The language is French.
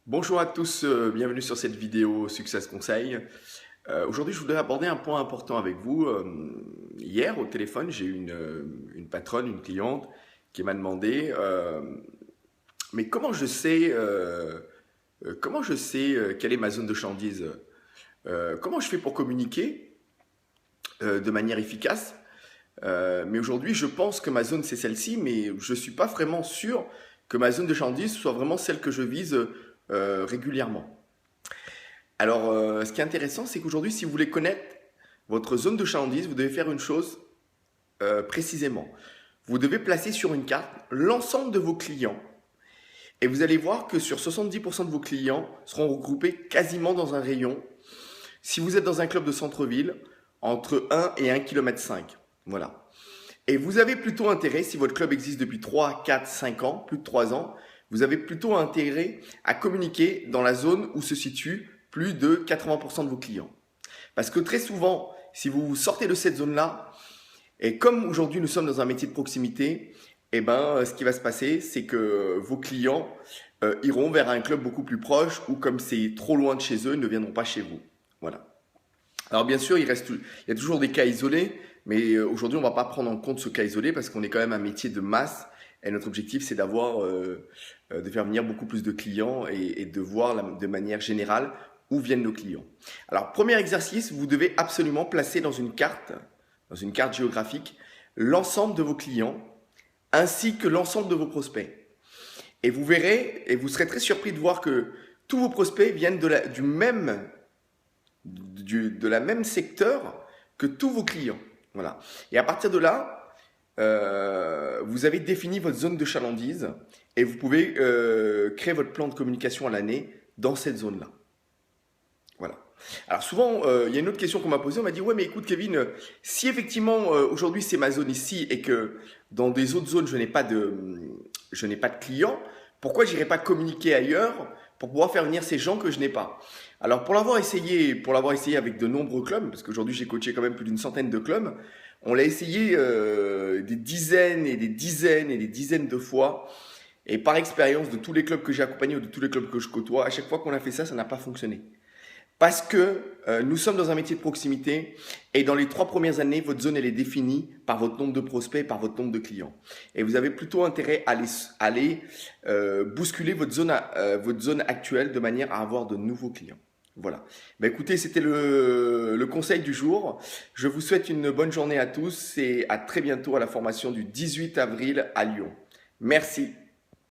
Bonjour à tous, bienvenue sur cette vidéo Success Conseil. Aujourd'hui, je voudrais aborder un point important avec vous. Hier, au téléphone, j'ai eu une patronne, une cliente, qui m'a demandé mais comment je sais quelle est ma zone de chalandise? Comment je fais pour communiquer de manière efficace? Mais aujourd'hui, je pense que ma zone, c'est celle-ci, mais je ne suis pas vraiment sûr que ma zone de chalandise soit vraiment celle que je vise régulièrement. Alors, ce qui est intéressant, c'est qu'aujourd'hui, si vous voulez connaître votre zone de chalandise, vous devez faire une chose précisément. Vous devez placer sur une carte l'ensemble de vos clients et vous allez voir que sur 70% de vos clients seront regroupés quasiment dans un rayon. Si vous êtes dans un club de centre-ville, entre 1 et 1,5 km. Voilà. Et vous avez plutôt intérêt, si votre club existe depuis 3, 4, 5 ans, plus de 3 ans, vous avez plutôt intérêt à communiquer dans la zone où se situent plus de 80% de vos clients. Parce que très souvent, si vous sortez de cette zone-là, et comme aujourd'hui nous sommes dans un métier de proximité, ce qui va se passer, c'est que vos clients iront vers un club beaucoup plus proche ou comme c'est trop loin de chez eux, ils ne viendront pas chez vous. Voilà. Alors bien sûr, il y a toujours des cas isolés, mais aujourd'hui, on ne va pas prendre en compte ce cas isolé parce qu'on est quand même un métier de masse et notre objectif, c'est de faire venir beaucoup plus de clients et de voir de manière générale où viennent nos clients. Alors, premier exercice, vous devez absolument placer dans une carte géographique, l'ensemble de vos clients ainsi que l'ensemble de vos prospects. Et vous verrez, et vous serez très surpris de voir que tous vos prospects viennent de la même secteur que tous vos clients. Voilà. Et à partir de là, vous avez défini votre zone de chalandise et vous pouvez créer votre plan de communication à l'année dans cette zone-là. Voilà. Alors souvent, il y a une autre question qu'on m'a posée. On m'a dit, ouais, mais écoute, Kevin, si effectivement aujourd'hui c'est ma zone ici et que dans des autres zones je n'ai pas de clients, pourquoi j'irai pas communiquer ailleurs pour pouvoir faire venir ces gens que je n'ai pas? Alors pour l'avoir essayé avec de nombreux clubs, parce qu'aujourd'hui j'ai coaché quand même plus d'une centaine de clubs, on l'a essayé des dizaines et des dizaines et des dizaines de fois. Et par expérience de tous les clubs que j'ai accompagnés ou de tous les clubs que je côtoie, à chaque fois qu'on a fait ça, ça n'a pas fonctionné. Parce que nous sommes dans un métier de proximité et dans les 3 premières années, votre zone elle est définie par votre nombre de prospects, par votre nombre de clients. Et vous avez plutôt intérêt à aller bousculer votre zone actuelle de manière à avoir de nouveaux clients. Voilà. Écoutez, c'était le conseil du jour. Je vous souhaite une bonne journée à tous et à très bientôt à la formation du 18 avril à Lyon. Merci.